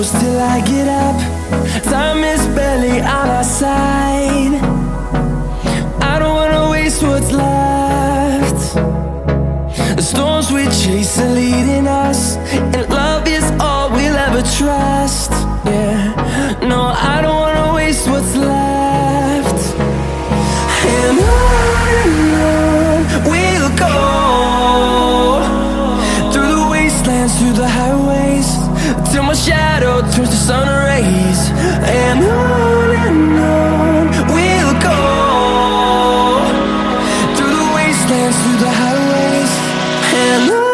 close till I get up. Time is barely on our side. I don't wanna waste what's left. The storms we chase are leading us, and love is all we'll ever trust. Yeah, no, I don't wanna waste what's left. And on we'll go, through the wastelands, through the highways, till my shadow turns to sun rays. And on we'll go, through the wastelands, through the highways, and on.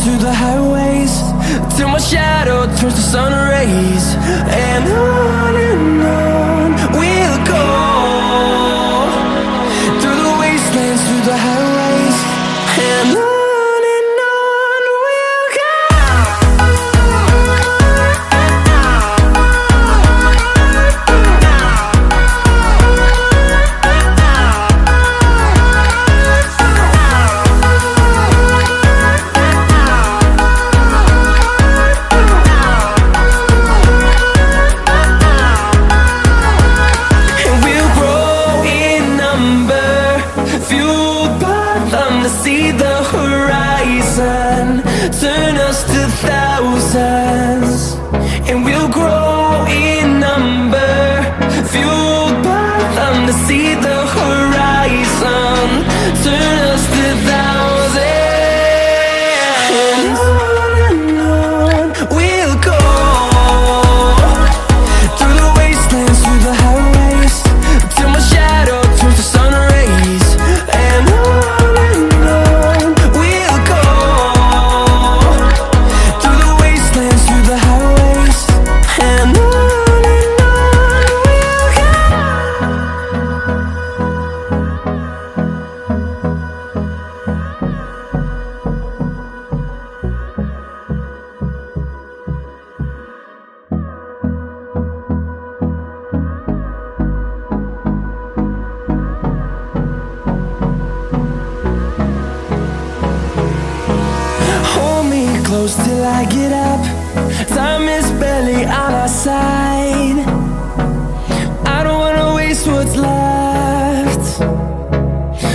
Through the highways, till my shadow turns to sun rays. And on we'll go, through the wastelands, through the highways, and on. See the horizon turn us to thousands, and we'll grow in number, fueled by them. To see the horizon turn us to thousands, and on we'll go, through the wastelands, through the highways, till my shadow turns to sun rays. And on close till I get up. Time is barely on our side. I don't wanna waste what's left.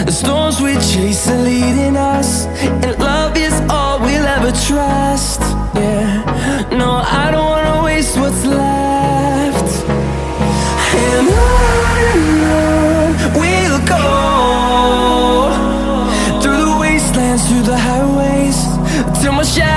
The storms we chase are leading us, and love is all we'll ever trust. Yeah, no, I don't wanna waste what's left. And on we'll go, through the wastelands, through the highways, till my shadow